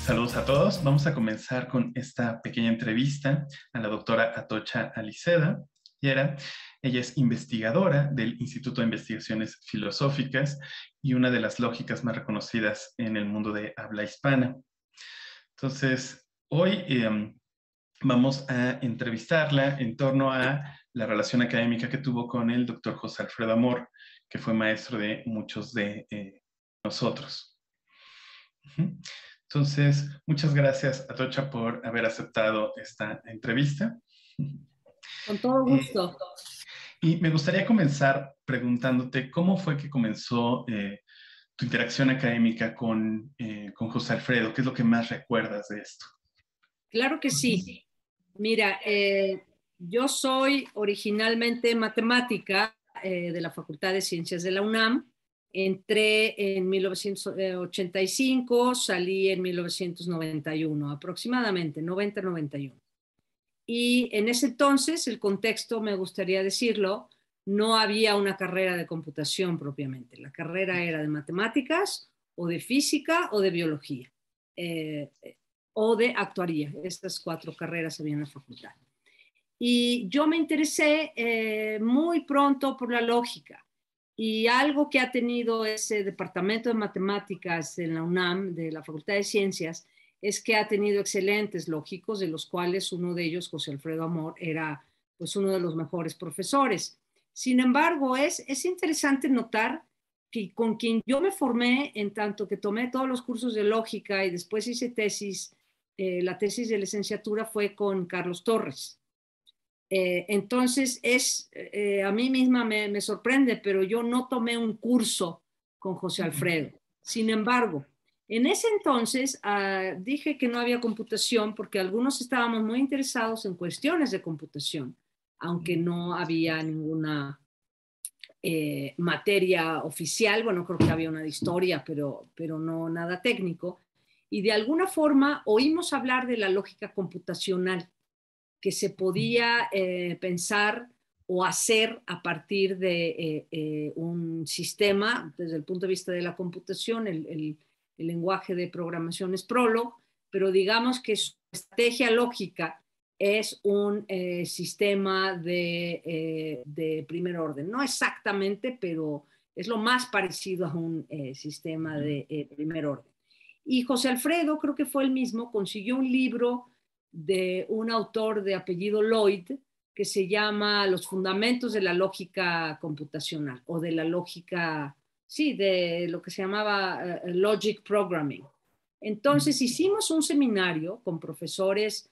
Saludos a todos. Vamos a comenzar con esta pequeña entrevista a la doctora Atocha Aliceda Llera. Ella es investigadora del Instituto de Investigaciones Filosóficas y una de las lógicas más reconocidas en el mundo de habla hispana. Entonces, hoy vamos a entrevistarla en torno a la relación académica que tuvo con el doctor José Alfredo Amor, que fue maestro de muchos de nosotros. Entonces, muchas gracias, Atocha, por haber aceptado esta entrevista. Con todo gusto. Y me gustaría comenzar preguntándote cómo fue que comenzó tu interacción académica con José Alfredo. ¿Qué es lo que más recuerdas de esto? Claro que sí. Mira, yo soy originalmente matemática de la Facultad de Ciencias de la UNAM. Entré en 1985, salí en 1991, aproximadamente, 90-91. Y en ese entonces, el contexto, me gustaría decirlo, no había una carrera de computación propiamente. La carrera era de matemáticas, o de física, o de biología, o de actuaría. Estas 4 carreras había en la facultad. Y yo me interesé muy pronto por la lógica. Y algo que ha tenido ese departamento de matemáticas en la UNAM, de la Facultad de Ciencias, es que ha tenido excelentes lógicos, de los cuales uno de ellos, José Alfredo Amor, era pues uno de los mejores profesores. Sin embargo, es interesante notar que con quien yo me formé, en tanto que tomé todos los cursos de lógica y después hice tesis, la tesis de licenciatura fue con Carlos Torres. Entonces, a mí misma me sorprende, pero yo no tomé un curso con José Alfredo. Sin embargo, en ese entonces dije que no había computación porque algunos estábamos muy interesados en cuestiones de computación, aunque no había ninguna materia oficial. Bueno, creo que había una de historia, pero no nada técnico. Y de alguna forma oímos hablar de la lógica computacional, que se podía pensar o hacer a partir de un sistema, desde el punto de vista de la computación. El lenguaje de programación es Prolog, pero digamos que su estrategia lógica es un sistema de primer orden. No exactamente, pero es lo más parecido a un sistema de primer orden. Y José Alfredo, creo que fue el mismo, consiguió un libro de un autor de apellido Lloyd que se llama Los fundamentos de la lógica computacional, o de la lógica, sí, de lo que se llamaba Logic Programming. Entonces hicimos un seminario con profesores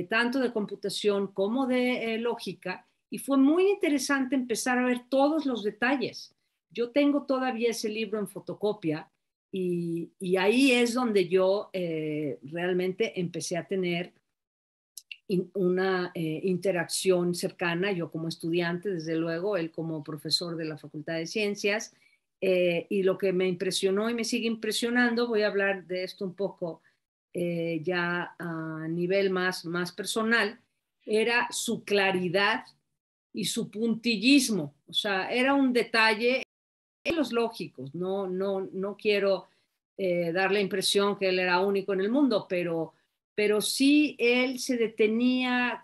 tanto de computación como de lógica, y fue muy interesante empezar a ver todos los detalles. Yo tengo todavía ese libro en fotocopia, y ahí es donde yo realmente empecé a tener una interacción cercana, yo como estudiante, desde luego, él como profesor de la Facultad de Ciencias. Y lo que me impresionó y me sigue impresionando, voy a hablar de esto un poco ya a nivel más personal, era su claridad y su puntillismo. O sea, era un detalle en los lógicos. No quiero dar la impresión que él era único en el mundo, pero sí él se detenía,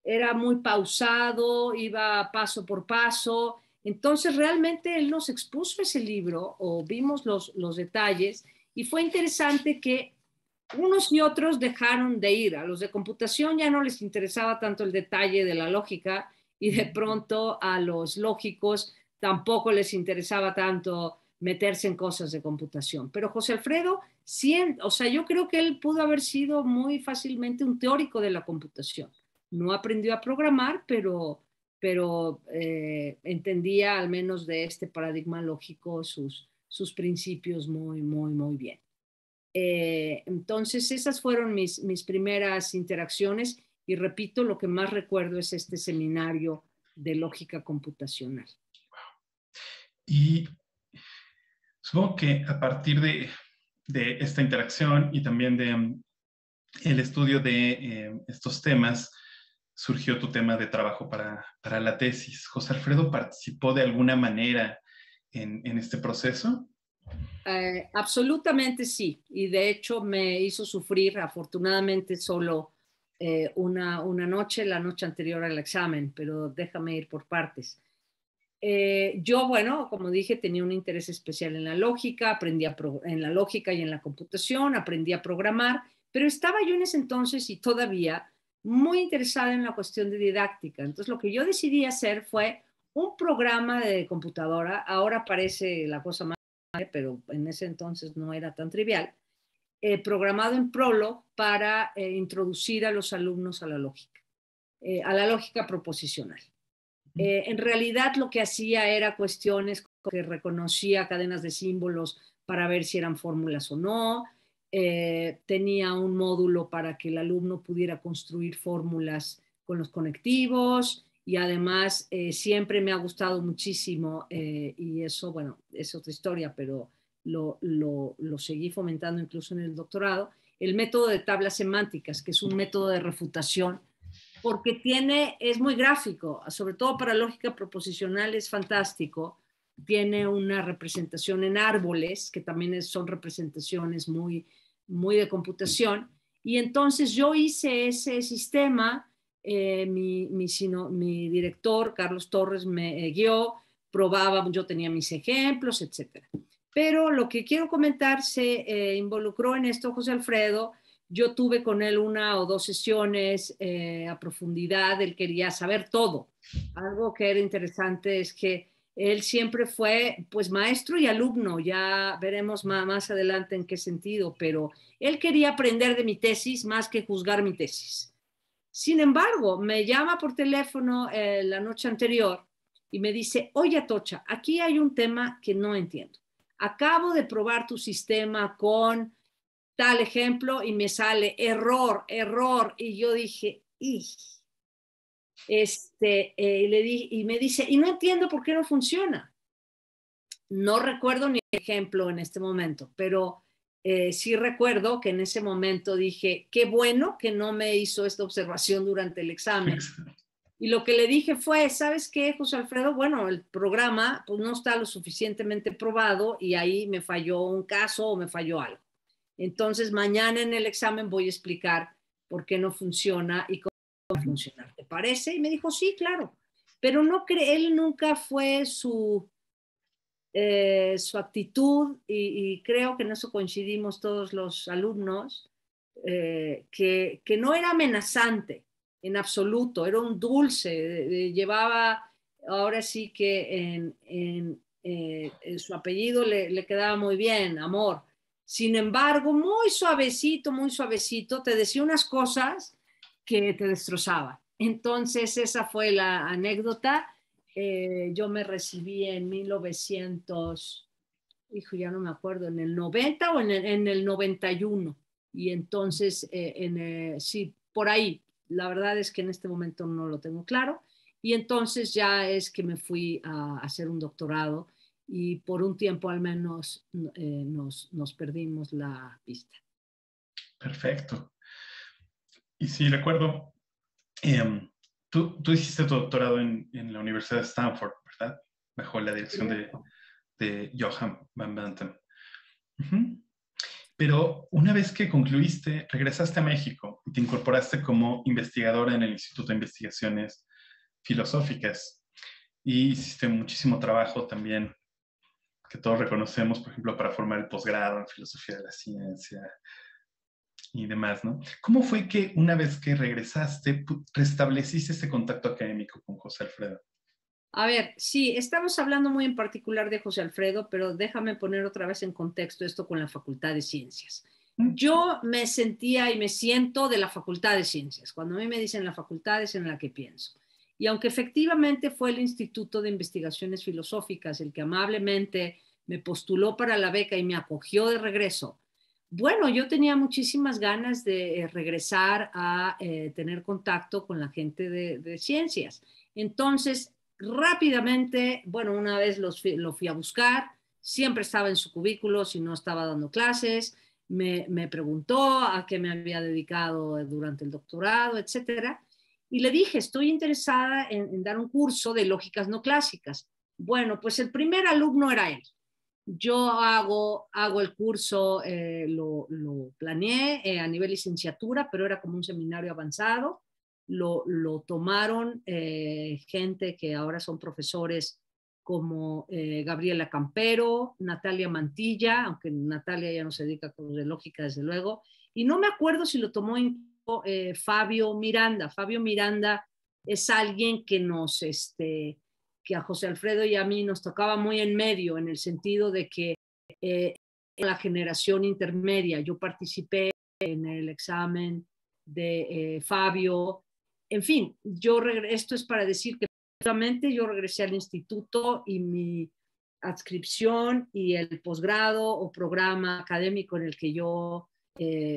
era muy pausado, iba paso por paso. Entonces realmente él nos expuso ese libro, o vimos los detalles, y fue interesante que unos y otros dejaron de ir. A los de computación ya no les interesaba tanto el detalle de la lógica, y de pronto a los lógicos tampoco les interesaba tanto meterse en cosas de computación. Pero José Alfredo, sí, o sea, yo creo que él pudo haber sido muy fácilmente un teórico de la computación. No aprendió a programar, pero entendía al menos de este paradigma lógico sus principios muy bien. Entonces esas fueron mis primeras interacciones, y repito, lo que más recuerdo es este seminario de lógica computacional. Y supongo que a partir de esta interacción y también de el estudio de estos temas, surgió tu tema de trabajo para la tesis. ¿José Alfredo participó de alguna manera en este proceso? Absolutamente sí, y de hecho me hizo sufrir, afortunadamente solo una noche, la noche anterior al examen, pero déjame ir por partes. Yo, bueno, como dije, tenía un interés especial en la lógica, en la lógica y en la computación, aprendí a programar, pero estaba yo en ese entonces y todavía muy interesada en la cuestión de didáctica. Entonces, lo que yo decidí hacer fue un programa de computadora. Ahora parece la cosa más, pero en ese entonces no era tan trivial, programado en Prolog para introducir a los alumnos a la lógica proposicional. En realidad lo que hacía era cuestiones que reconocía cadenas de símbolos para ver si eran fórmulas o no. Tenía un módulo para que el alumno pudiera construir fórmulas con los conectivos y además siempre me ha gustado muchísimo y eso, bueno, es otra historia, pero lo seguí fomentando incluso en el doctorado, el método de tablas semánticas, que es un método de refutación porque es muy gráfico, sobre todo para lógica proposicional es fantástico. Tiene una representación en árboles, que también son representaciones muy de computación. Y entonces yo hice ese sistema, mi director, Carlos Torres, me guió, probaba, yo tenía mis ejemplos, etcétera. Pero lo que quiero comentar, se involucró en esto José Alfredo. Yo tuve con él una o dos sesiones a profundidad, él quería saber todo. Algo que era interesante es que él siempre fue pues maestro y alumno, ya veremos más adelante en qué sentido, pero él quería aprender de mi tesis más que juzgar mi tesis. Sin embargo, me llama por teléfono la noche anterior y me dice, oye Atocha, aquí hay un tema que no entiendo. Acabo de probar tu sistema con tal ejemplo y me sale error, error. Y yo dije, y me dice, y no entiendo por qué no funciona. No recuerdo ni el ejemplo en este momento, pero sí recuerdo que en ese momento dije, qué bueno que no me hizo esta observación durante el examen. Y lo que le dije fue, ¿sabes qué, José Alfredo? Bueno, el programa pues, no está lo suficientemente probado y ahí me falló un caso o me falló algo. Entonces, mañana en el examen voy a explicar por qué no funciona y cómo va a funcionar. ¿Te parece? Y me dijo, sí, claro. Pero no él nunca fue su actitud, y creo que en eso coincidimos todos los alumnos, que no era amenazante en absoluto, era un dulce, llevaba, ahora sí que en su apellido le quedaba muy bien, amor. Sin embargo, muy suavecito, te decía unas cosas que te destrozaban. Entonces, esa fue la anécdota. Yo me recibí en 1900, hijo, ya no me acuerdo, en el 90 o en el 91. Y entonces, sí, por ahí. La verdad es que en este momento no lo tengo claro. Y entonces ya es que me fui a hacer un doctorado y por un tiempo al menos nos perdimos la pista. Perfecto. Y sí, recuerdo, tú hiciste tu doctorado en la Universidad de Stanford, ¿verdad? Bajo la dirección de Johann van Banten. Pero una vez que concluiste, regresaste a México y te incorporaste como investigadora en el Instituto de Investigaciones Filosóficas y hiciste muchísimo trabajo también que todos reconocemos, por ejemplo, para formar el posgrado en filosofía de la ciencia y demás, ¿no? ¿Cómo fue que una vez que regresaste, restableciste ese contacto académico con José Alfredo? A ver, sí, estamos hablando muy en particular de José Alfredo, pero déjame poner otra vez en contexto esto con la Facultad de Ciencias. Yo me sentía y me siento de la Facultad de Ciencias. Cuando a mí me dicen la facultad es en la que pienso. Y aunque efectivamente fue el Instituto de Investigaciones Filosóficas el que amablemente me postuló para la beca y me acogió de regreso, bueno, yo tenía muchísimas ganas de regresar a tener contacto con la gente de ciencias. Entonces, rápidamente, bueno, una vez lo fui a buscar, siempre estaba en su cubículo si no estaba dando clases, me preguntó a qué me había dedicado durante el doctorado, etcétera, y le dije, estoy interesada en dar un curso de lógicas no clásicas. Bueno, pues el primer alumno era él. Yo hago el curso, lo planeé a nivel licenciatura, pero era como un seminario avanzado. Lo tomaron gente que ahora son profesores como Gabriela Campero, Natalia Mantilla, aunque Natalia ya no se dedica a cosas de lógica, desde luego, y no me acuerdo si lo tomó Fabio Miranda. Fabio Miranda es alguien que que a José Alfredo y a mí nos tocaba muy en medio, en el sentido de que en la generación intermedia yo participé en el examen de Fabio. En fin, esto es para decir que yo regresé al instituto y mi adscripción y el posgrado o programa académico en el que yo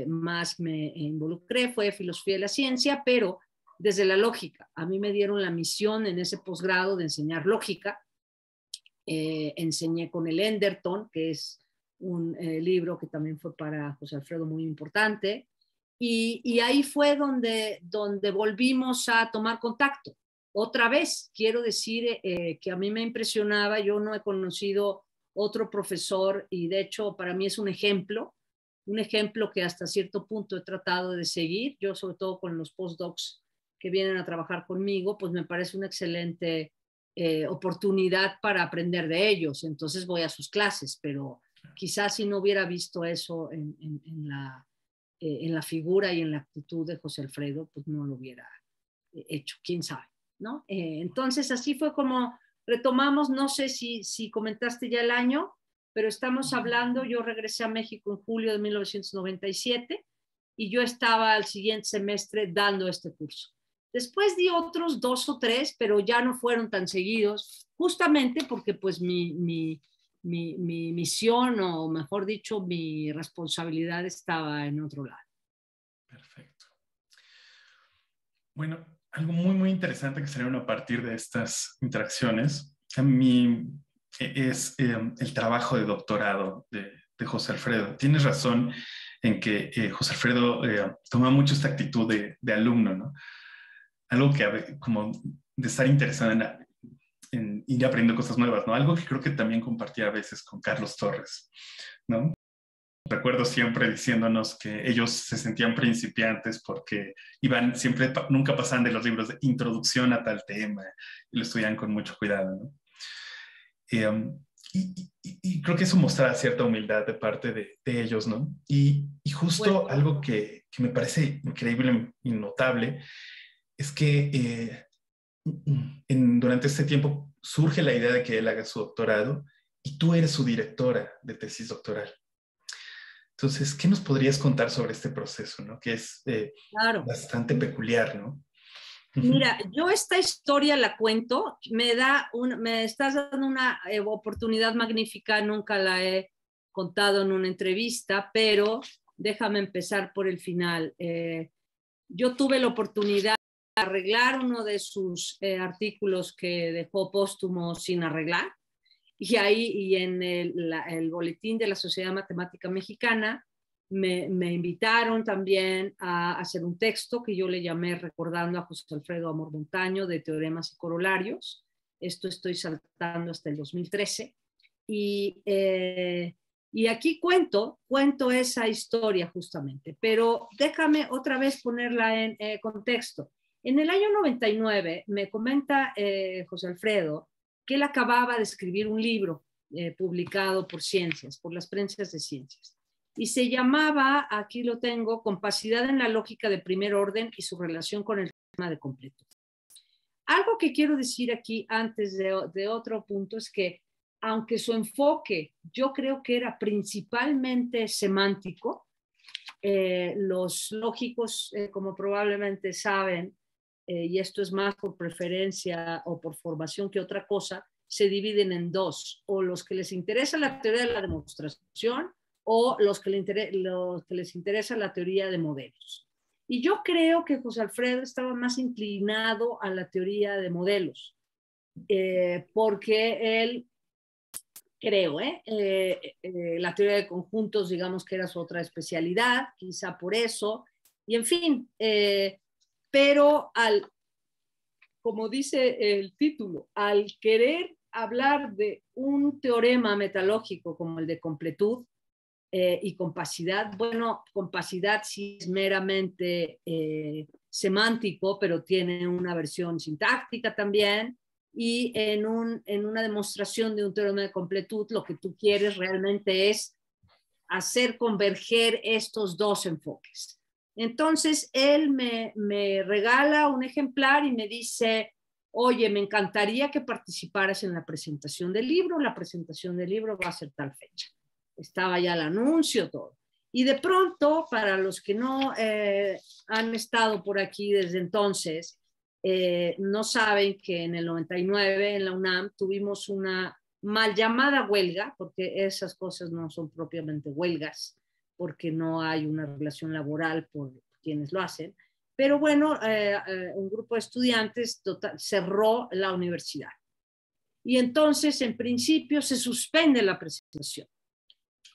más me involucré fue filosofía de la ciencia, pero desde la lógica. A mí me dieron la misión en ese posgrado de enseñar lógica. Enseñé con el Enderton, que es un libro que también fue para José Alfredo muy importante. Y ahí fue donde volvimos a tomar contacto. Otra vez, quiero decir que a mí me impresionaba, yo no he conocido otro profesor y de hecho para mí es un ejemplo que hasta cierto punto he tratado de seguir, yo sobre todo con los postdocs que vienen a trabajar conmigo, pues me parece una excelente oportunidad para aprender de ellos, entonces voy a sus clases, pero quizás si no hubiera visto eso en la figura y en la actitud de José Alfredo, pues no lo hubiera hecho, quién sabe, ¿no? Entonces así fue como retomamos, no sé si comentaste ya el año, pero estamos hablando, yo regresé a México en julio de 1997 y yo estaba al siguiente semestre dando este curso. Después di otros 2 o 3, pero ya no fueron tan seguidos, justamente porque pues mi misión, o mejor dicho, mi responsabilidad estaba en otro lado. Perfecto. Bueno, algo muy, muy interesante que salieron a partir de estas interacciones, a mí es el trabajo de doctorado de José Alfredo. Tienes razón en que José Alfredo toma mucho esta actitud de alumno, ¿no? Algo que como de estar interesado en ir aprendiendo cosas nuevas, ¿no? Algo que creo que también compartía a veces con Carlos Torres, ¿no? Recuerdo siempre diciéndonos que ellos se sentían principiantes porque siempre, nunca pasaban de los libros de introducción a tal tema y lo estudian con mucho cuidado, ¿no? Y creo que eso mostraba cierta humildad de parte de ellos, ¿no? Y justo Bueno, algo que me parece increíble y notable es que durante este tiempo surge la idea de que él haga su doctorado y tú eres su directora de tesis doctoral. Entonces, ¿qué nos podrías contar sobre este proceso, ¿no? Que es claro. bastante peculiar, ¿no? Mira, yo esta historia la cuento, me estás dando una oportunidad magnífica, nunca la he contado en una entrevista, pero déjame empezar por el final. Yo tuve la oportunidad de arreglar uno de sus artículos que dejó póstumo sin arreglar, y en el boletín de la Sociedad Matemática Mexicana me invitaron también a hacer un texto que yo le llamé Recordando a José Alfredo Amor Montaño de Teoremas y Corolarios. Esto estoy saltando hasta el 2013. Y aquí cuento esa historia justamente, pero déjame otra vez ponerla en contexto. En el año 99 me comenta José Alfredo que él acababa de escribir un libro publicado por Ciencias, por las Prensas de Ciencias, y se llamaba, aquí lo tengo, Compacidad en la lógica de primer orden y su relación con el sistema de completos. Algo que quiero decir aquí antes de otro punto es que aunque su enfoque yo creo que era principalmente semántico, los lógicos, como probablemente saben, y esto es más por preferencia o por formación que otra cosa, se dividen en dos, o los que les interesa la teoría de la demostración o los que les interesa la teoría de modelos. Y yo creo que José Alfredo estaba más inclinado a la teoría de modelos, porque él creo, la teoría de conjuntos, digamos que era su otra especialidad, quizá por eso, y en fin, pero como dice el título, al querer hablar de un teorema metalógico como el de completud y compacidad. Bueno, compacidad sí es meramente semántico, pero tiene una versión sintáctica también. Y en una demostración de un teorema de completud, lo que tú quieres realmente es hacer converger estos dos enfoques. Entonces, él me regala un ejemplar y me dice, oye, me encantaría que participaras en la presentación del libro. La presentación del libro va a ser tal fecha. Estaba ya el anuncio, todo. Y de pronto, para los que no han estado por aquí desde entonces, no saben que en el 99 en la UNAM tuvimos una mal llamada huelga, porque esas cosas no son propiamente huelgas, porque no hay una relación laboral por quienes lo hacen. Pero bueno, un grupo de estudiantes cerró la universidad. Y entonces, en principio, se suspende la presentación.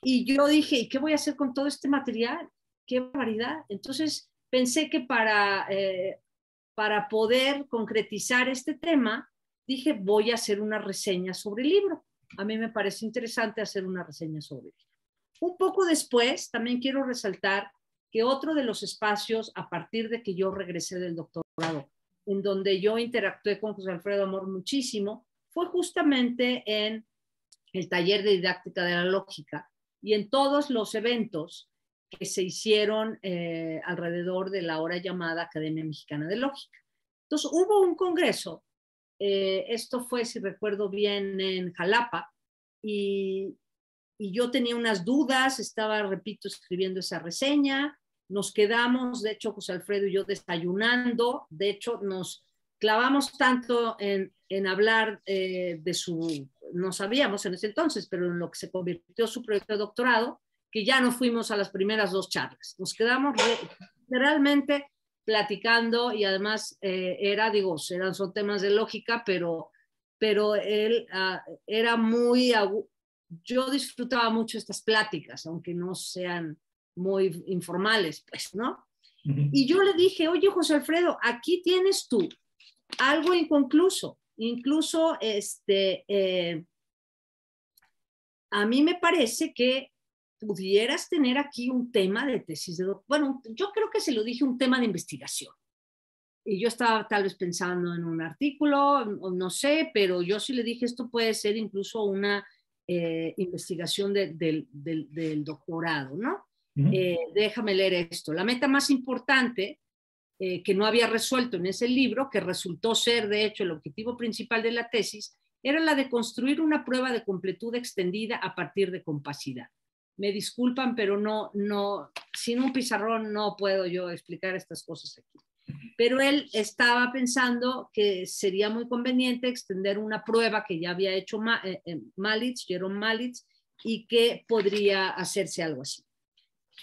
Y yo dije, ¿y qué voy a hacer con todo este material? ¡Qué barbaridad! Entonces, pensé que para poder concretizar este tema, dije, voy a hacer una reseña sobre el libro. A mí me parece interesante hacer una reseña sobre el libro. Un poco después, también quiero resaltar que otro de los espacios, a partir de que yo regresé del doctorado, en donde yo interactué con José Alfredo Amor muchísimo, fue justamente en el taller de didáctica de la lógica y en todos los eventos que se hicieron alrededor de la ahora llamada Academia Mexicana de Lógica. Entonces, hubo un congreso, esto fue, si recuerdo bien, en Jalapa, y yo tenía unas dudas, estaba, repito, escribiendo esa reseña, nos quedamos, de hecho, José Alfredo y yo desayunando, de hecho, nos clavamos tanto en hablar de su, no sabíamos en ese entonces, pero en lo que se convirtió su proyecto de doctorado, que ya no fuimos a las primeras dos charlas. Nos quedamos realmente platicando y además son temas de lógica, pero él era muy, yo disfrutaba mucho estas pláticas, aunque no sean muy informales, pues, ¿no? Y yo le dije, oye, José Alfredo, aquí tienes tú algo inconcluso. Incluso a mí me parece que pudieras tener aquí un tema de tesis de doctorado. Bueno, yo creo que se lo dije, un tema de investigación. Y yo estaba tal vez pensando en un artículo, no sé, pero yo sí le dije, esto puede ser incluso una investigación del doctorado, ¿no? Déjame leer esto. La meta más importante que no había resuelto en ese libro, que resultó ser, de hecho, el objetivo principal de la tesis, era la de construir una prueba de completud extendida a partir de compacidad. Me disculpan, pero no, sin un pizarrón no puedo yo explicar estas cosas aquí. Pero él estaba pensando que sería muy conveniente extender una prueba que ya había hecho Jerome Malitz, y que podría hacerse algo así.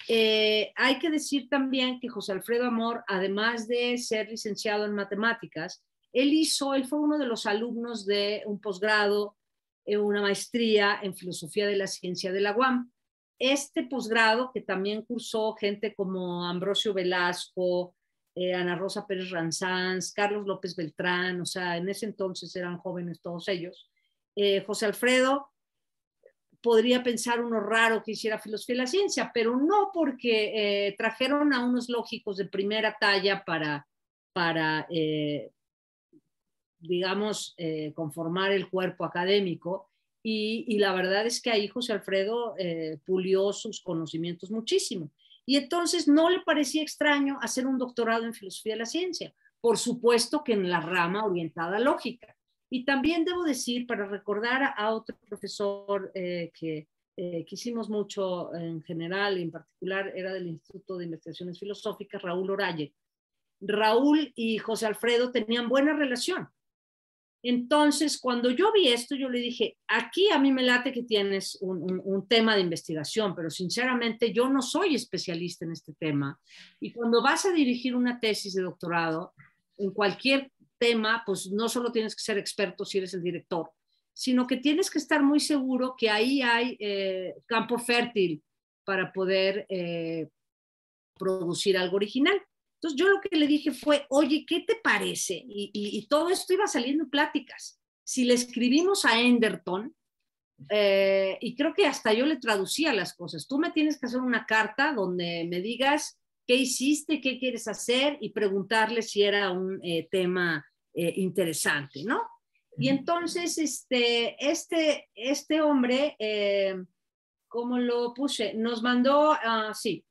Hay que decir también que José Alfredo Amor, además de ser licenciado en matemáticas, él fue uno de los alumnos de un posgrado, una maestría en filosofía de la ciencia de la UAM. Este posgrado, que también cursó gente como Ambrosio Velasco, Ana Rosa Pérez Ranzanz, Carlos López Beltrán, o sea, en ese entonces eran jóvenes todos ellos. José Alfredo podría pensar uno raro que hiciera filosofía de la ciencia, pero no, porque trajeron a unos lógicos de primera talla para digamos, conformar el cuerpo académico, y la verdad es que ahí José Alfredo pulió sus conocimientos muchísimo. Y entonces no le parecía extraño hacer un doctorado en filosofía de la ciencia, por supuesto que en la rama orientada a lógica. Y también debo decir, para recordar a otro profesor que quisimos mucho en general, y en particular era del Instituto de Investigaciones Filosóficas, Raúl Oralle. Raúl y José Alfredo tenían buena relación. Entonces, cuando yo vi esto, yo le dije, aquí a mí me late que tienes un tema de investigación, pero sinceramente yo no soy especialista en este tema. Y cuando vas a dirigir una tesis de doctorado en cualquier tema, pues no solo tienes que ser experto si eres el director, sino que tienes que estar muy seguro que ahí hay campo fértil para poder producir algo original. Entonces yo lo que le dije fue, oye, ¿qué te parece? Y todo esto iba saliendo en pláticas. si le escribimos a Enderton, y creo que hasta yo le traducía las cosas, tú me tienes que hacer una carta donde me digas qué hiciste, qué quieres hacer y preguntarle si era un tema interesante, ¿no? Y entonces este hombre, ¿cómo lo puse? Nos mandó, sí,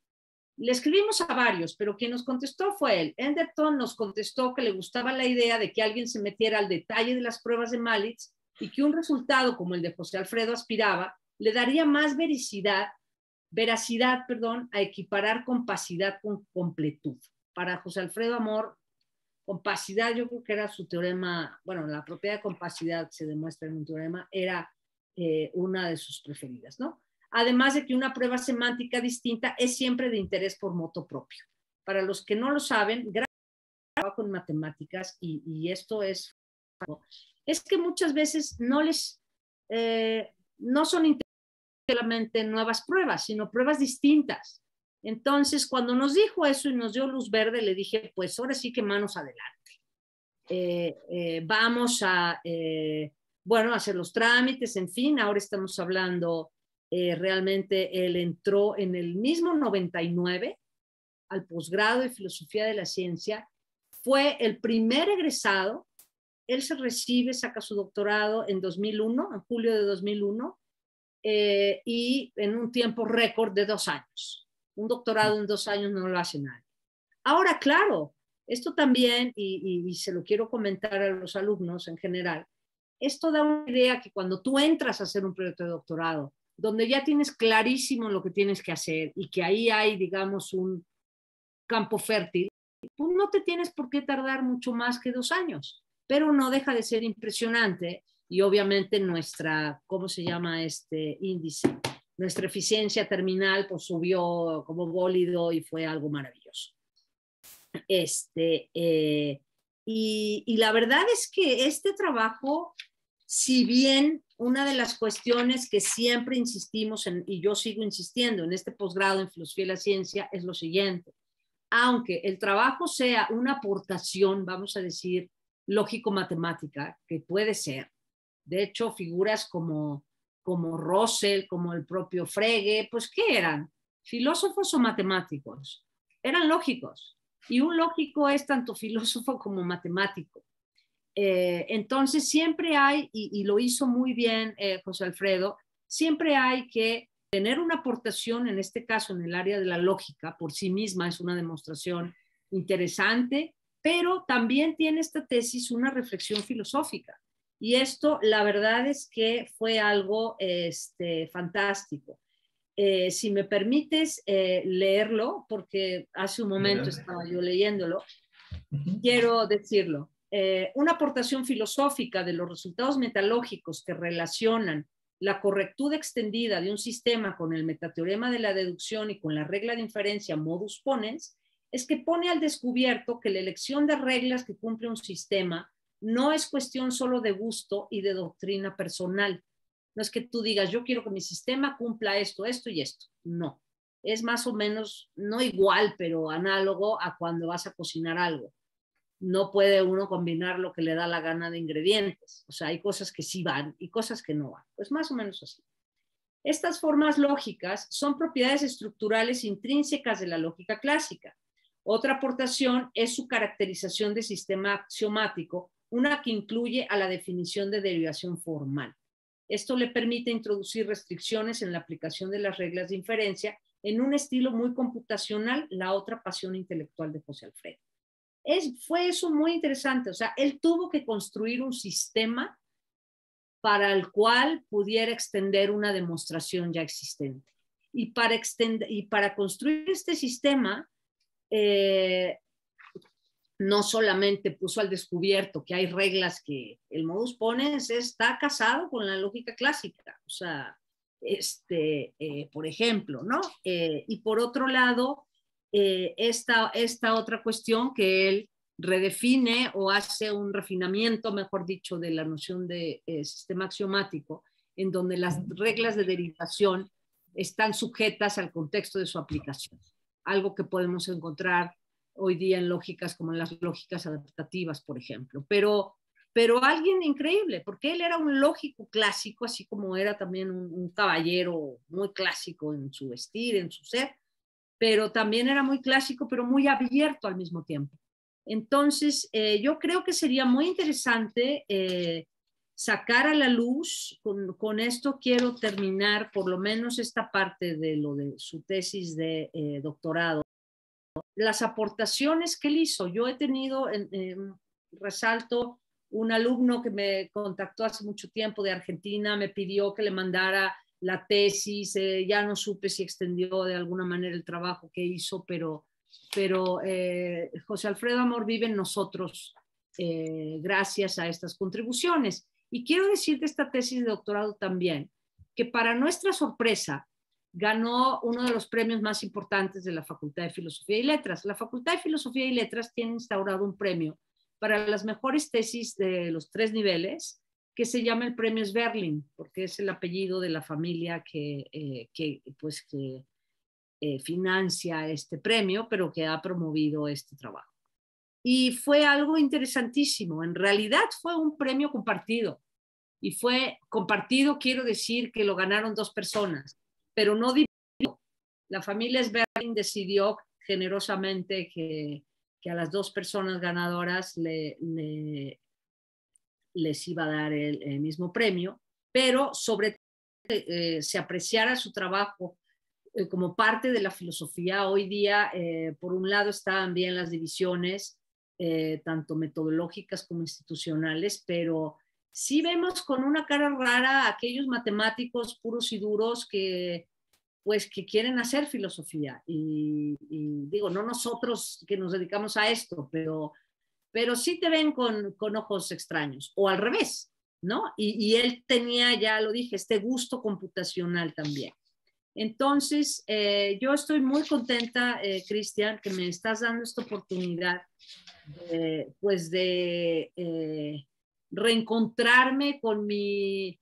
le escribimos a varios, pero quien nos contestó fue él. Enderton nos contestó que le gustaba la idea de que alguien se metiera al detalle de las pruebas de Malitz y que un resultado como el de José Alfredo aspiraba le daría más veracidad, a equiparar compacidad con completud. Para José Alfredo Amor, compacidad, yo creo que era su teorema, bueno, la propiedad de compacidad se demuestra en un teorema, era una de sus preferidas, ¿no? Además de que una prueba semántica distinta es siempre de interés por moto propio. Para los que no lo saben, trabajo en matemáticas y esto es que muchas veces no son solamente nuevas pruebas, sino pruebas distintas. Entonces, cuando nos dijo eso y nos dio luz verde, le dije, pues ahora sí que manos adelante. Vamos a, hacer los trámites, en fin, ahora estamos hablando, realmente él entró en el mismo 99 al posgrado de Filosofía de la Ciencia, fue el primer egresado, él se recibe, saca su doctorado en 2001, en julio de 2001, y en un tiempo récord de 2 años. Un doctorado en 2 años no lo hace nadie. Ahora, claro, esto también, y se lo quiero comentar a los alumnos en general, esto da una idea que cuando tú entras a hacer un proyecto de doctorado, donde ya tienes clarísimo lo que tienes que hacer y que ahí hay, digamos, un campo fértil, tú no te tienes por qué tardar mucho más que 2 años, pero no deja de ser impresionante y obviamente nuestra, ¿cómo se llama este índice? Nuestra eficiencia terminal pues subió como bólido y fue algo maravilloso. Y la verdad es que este trabajo, si bien una de las cuestiones que siempre insistimos en, y yo sigo insistiendo en este posgrado en Filosofía de la Ciencia, es lo siguiente. Aunque el trabajo sea una aportación, vamos a decir, lógico-matemática, que puede ser, de hecho, figuras como Russell, como el propio Frege, pues ¿qué eran? ¿Filósofos o matemáticos? Eran lógicos. Y un lógico es tanto filósofo como matemático. Entonces siempre hay, y lo hizo muy bien José Alfredo, siempre hay que tener una aportación, en este caso en el área de la lógica, por sí misma es una demostración interesante, pero también tiene esta tesis una reflexión filosófica. Y esto, la verdad es que fue algo fantástico. Si me permites leerlo, porque hace un momento estaba yo leyéndolo, quiero decirlo. Una aportación filosófica de los resultados metalógicos que relacionan la correctud extendida de un sistema con el metateorema de la deducción y con la regla de inferencia modus ponens es que pone al descubierto que la elección de reglas que cumple un sistema no es cuestión solo de gusto y de doctrina personal. No es que tú digas, yo quiero que mi sistema cumpla esto, esto y esto. No. Es más o menos, no igual, pero análogo a cuando vas a cocinar algo. No puede uno combinar lo que le da la gana de ingredientes. O sea, hay cosas que sí van y cosas que no van. Pues más o menos así. Estas formas lógicas son propiedades estructurales intrínsecas de la lógica clásica. Otra aportación es su caracterización de sistema axiomático, una que incluye a la definición de derivación formal. Esto le permite introducir restricciones en la aplicación de las reglas de inferencia en un estilo muy computacional, la otra pasión intelectual de José Alfredo. Fue eso muy interesante, o sea, él tuvo que construir un sistema para el cual pudiera extender una demostración ya existente. Y para construir este sistema, no solamente puso al descubierto que hay reglas que el modus ponens está casado con la lógica clásica, o sea, por ejemplo, ¿no? Y por otro lado, esta otra cuestión que él redefine o hace un refinamiento, mejor dicho, de la noción de sistema axiomático, en donde las reglas de derivación están sujetas al contexto de su aplicación. Algo que podemos encontrar hoy día en lógicas como en las lógicas adaptativas, por ejemplo. Pero pero alguien increíble, porque él era un lógico clásico, así como era también un caballero muy clásico en su vestir, en su ser, pero también era muy clásico, pero muy abierto al mismo tiempo. Entonces, yo creo que sería muy interesante sacar a la luz, con esto quiero terminar por lo menos esta parte de lo de su tesis de doctorado, las aportaciones que él hizo. Yo he tenido, resalto, un alumno que me contactó hace mucho tiempo de Argentina, me pidió que le mandara la tesis, ya no supe si extendió de alguna manera el trabajo que hizo, pero José Alfredo Amor vive en nosotros gracias a estas contribuciones. Y quiero decir de esta tesis de doctorado también, que para nuestra sorpresa, ganó uno de los premios más importantes de la Facultad de Filosofía y Letras. La Facultad de Filosofía y Letras tiene instaurado un premio para las mejores tesis de los 3 niveles, que se llama el Premio Sverling, porque es el apellido de la familia que financia este premio, pero que ha promovido este trabajo. Y fue algo interesantísimo. En realidad fue un premio compartido. Y fue compartido, quiero decir que lo ganaron 2 personas, pero no dividido. La familia Sverling decidió generosamente que a las 2 personas ganadoras les iba a dar el mismo premio, pero sobre todo se apreciara su trabajo como parte de la filosofía. Hoy día, por un lado, están bien las divisiones, tanto metodológicas como institucionales, pero sí vemos con una cara rara a aquellos matemáticos puros y duros que quieren hacer filosofía. Y digo, no nosotros que nos dedicamos a esto, pero sí te ven con ojos extraños, o al revés, ¿no? Y él tenía, ya lo dije, este gusto computacional también. Entonces, yo estoy muy contenta, Cristian, que me estás dando esta oportunidad de reencontrarme con mi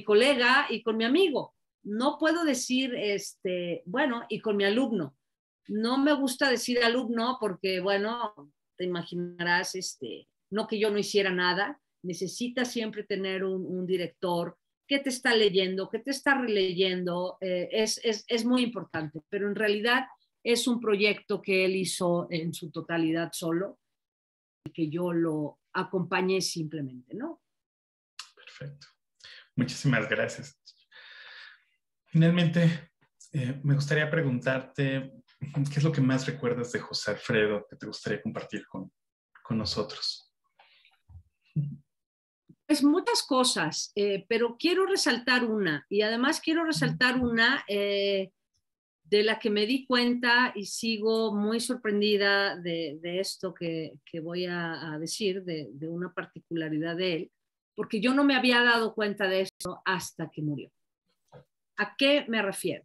colega y con mi amigo. No puedo decir, bueno, y con mi alumno. No me gusta decir alumno porque, bueno, te imaginarás, no que yo no hiciera nada, necesitas siempre tener un director que te está leyendo, que te está releyendo, es muy importante, pero en realidad es un proyecto que él hizo en su totalidad solo, que yo lo acompañé simplemente, ¿no? Perfecto. Muchísimas gracias. Finalmente, me gustaría preguntarte, ¿qué es lo que más recuerdas de José Alfredo que te gustaría compartir con nosotros? Pues muchas cosas, pero quiero resaltar una, y además quiero resaltar una de la que me di cuenta y sigo muy sorprendida de esto que voy a decir, de una particularidad de él, porque yo no me había dado cuenta de eso hasta que murió. ¿A qué me refiero?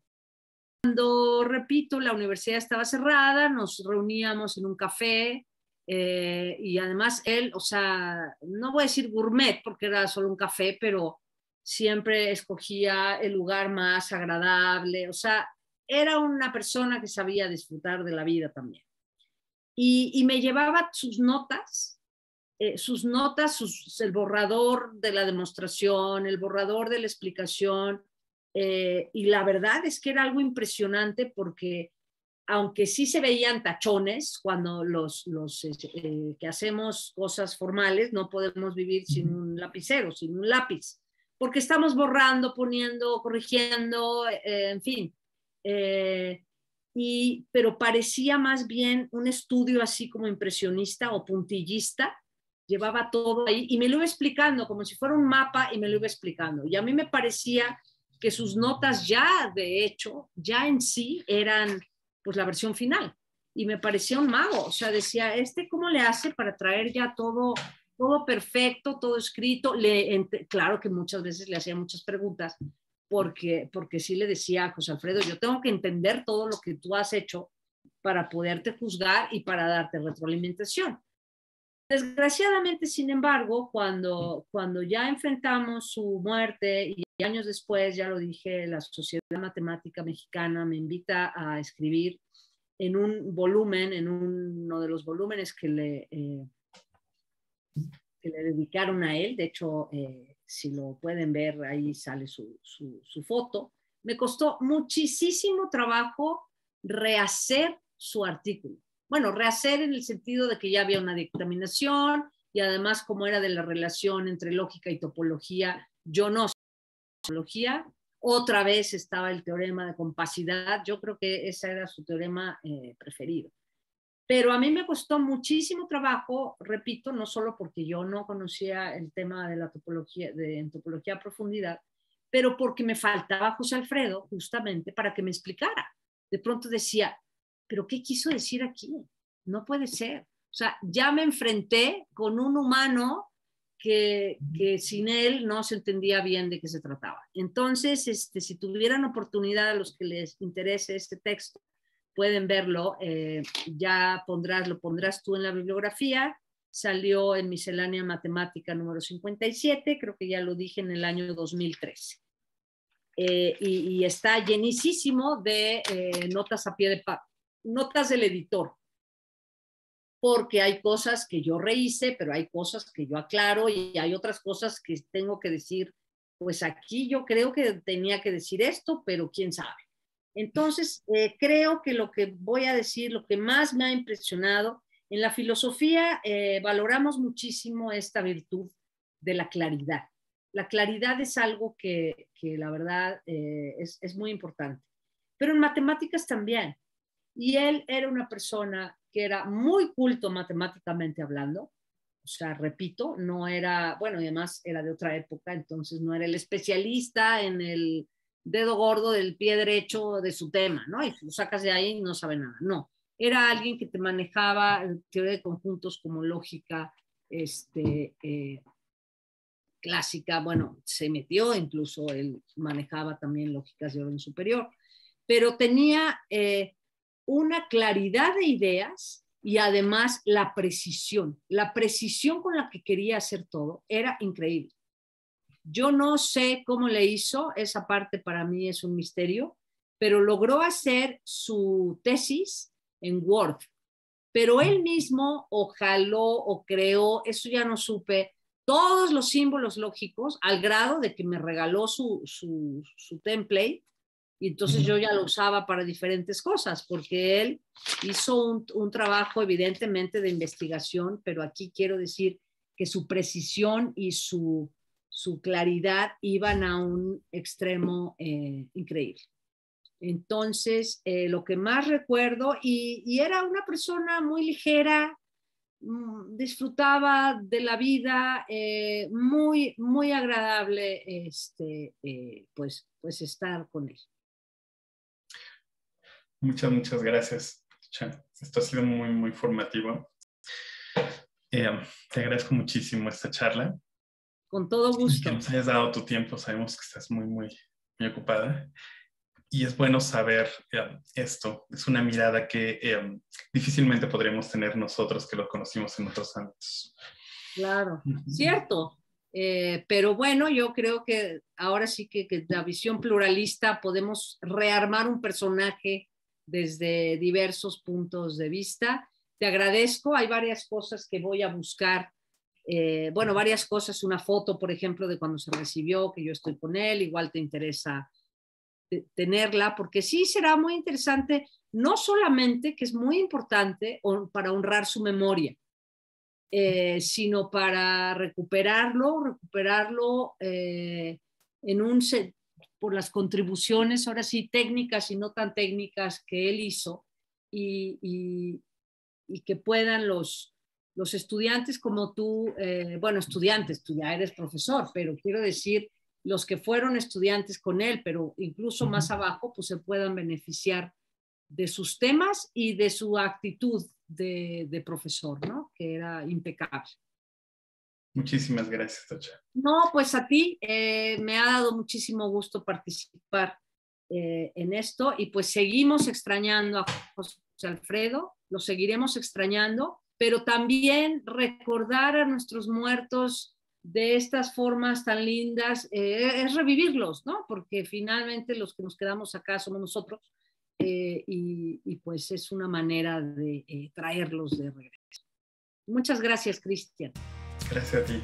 Cuando, repito, la universidad estaba cerrada, nos reuníamos en un café y además él, o sea, no voy a decir gourmet porque era solo un café, pero siempre escogía el lugar más agradable, o sea, era una persona que sabía disfrutar de la vida también. Y me llevaba el borrador de la demostración, el borrador de la explicación, y la verdad es que era algo impresionante porque aunque sí se veían tachones cuando los que hacemos cosas formales no podemos vivir sin un lapicero, sin un lápiz, porque estamos borrando, poniendo, corrigiendo, en fin. Pero parecía más bien un estudio así como impresionista o puntillista, llevaba todo ahí y me lo iba explicando como si fuera un mapa y me lo iba explicando. Y a mí me parecía que sus notas ya, de hecho, ya en sí eran pues la versión final. Y me parecía un mago, o sea, decía, ¿cómo le hace para traer ya todo perfecto, todo escrito? Claro que muchas veces le hacía muchas preguntas, porque sí le decía a José Alfredo, yo tengo que entender todo lo que tú has hecho para poderte juzgar y para darte retroalimentación. Desgraciadamente, sin embargo, cuando ya enfrentamos su muerte y años después, ya lo dije, la Sociedad Matemática Mexicana me invita a escribir en un volumen, en uno de los volúmenes que que le dedicaron a él. De hecho, si lo pueden ver, ahí sale su foto. Me costó muchísimo trabajo rehacer su artículo. Bueno, rehacer en el sentido de que ya había una dictaminación y además como era de la relación entre lógica y topología, yo no sé topología. Otra vez estaba el teorema de compacidad. Yo creo que ese era su teorema preferido. Pero a mí me costó muchísimo trabajo, repito, no solo porque yo no conocía el tema de la topología, en topología a profundidad, pero porque me faltaba José Alfredo justamente para que me explicara. De pronto decía, ¿pero qué quiso decir aquí? No puede ser. O sea, ya me enfrenté con un humano que sin él no se entendía bien de qué se trataba. Entonces, si tuvieran oportunidad a los que les interese este texto, pueden verlo, ya lo pondrás tú en la bibliografía, salió en Miscelánea Matemática número 57, creo que ya lo dije en el año 2013. Y está llenísimo de notas a pie de notas del editor, porque hay cosas que yo rehice, pero hay cosas que yo aclaro y hay otras cosas que tengo que decir, pues aquí yo creo que tenía que decir esto, pero quién sabe. Entonces, creo que lo que voy a decir, lo que más me ha impresionado, en la filosofía valoramos muchísimo esta virtud de la claridad. La claridad es algo que la verdad es muy importante. Pero en matemáticas también. Y él era una persona que era muy culto matemáticamente hablando. O sea, repito, no era, bueno, y además era de otra época, entonces no era el especialista en el dedo gordo del pie derecho de su tema, ¿no? Y si lo sacas de ahí no sabe nada. No, era alguien que te manejaba teoría de conjuntos como lógica clásica. Bueno, se metió, incluso él manejaba también lógicas de orden superior, pero tenía una claridad de ideas y además la precisión con la que quería hacer todo era increíble. Yo no sé cómo le hizo, esa parte para mí es un misterio, pero logró hacer su tesis en Word, pero él mismo o jaló o creó, eso ya no supe, todos los símbolos lógicos al grado de que me regaló su template y entonces yo ya lo usaba para diferentes cosas, porque él hizo un trabajo evidentemente de investigación, pero aquí quiero decir que su precisión y su claridad iban a un extremo increíble. Entonces, lo que más recuerdo, y era una persona muy ligera, disfrutaba de la vida, muy, muy agradable pues estar con él. Muchas gracias. Esto ha sido muy, muy formativo. Te agradezco muchísimo esta charla. Con todo gusto. Que nos hayas dado tu tiempo. Sabemos que estás muy, muy, muy ocupada. Y es bueno saber esto. Es una mirada que difícilmente podríamos tener nosotros que lo conocimos en otros ámbitos. Claro, cierto. Pero bueno, yo creo que ahora sí que la visión pluralista podemos rearmar un personaje desde diversos puntos de vista. Te agradezco. Hay varias cosas que voy a buscar. Bueno, varias cosas. Una foto, por ejemplo, de cuando se recibió, que yo estoy con él. Igual te interesa tenerla, porque sí será muy interesante, no solamente, que es muy importante para honrar su memoria, sino para recuperarlo por las contribuciones, ahora sí, técnicas y no tan técnicas que él hizo, y que puedan los estudiantes como tú, bueno, estudiantes, tú ya eres profesor, pero quiero decir, los que fueron estudiantes con él, pero incluso más abajo, pues se puedan beneficiar de sus temas y de su actitud de profesor, ¿no? Que era impecable. Muchísimas gracias, Tocha. No, pues a ti me ha dado muchísimo gusto participar en esto y pues seguimos extrañando a José Alfredo, lo seguiremos extrañando, pero también recordar a nuestros muertos de estas formas tan lindas es revivirlos, ¿no? Porque finalmente los que nos quedamos acá somos nosotros y pues es una manera de traerlos de regreso. Muchas gracias, Cristian. Gracias a ti.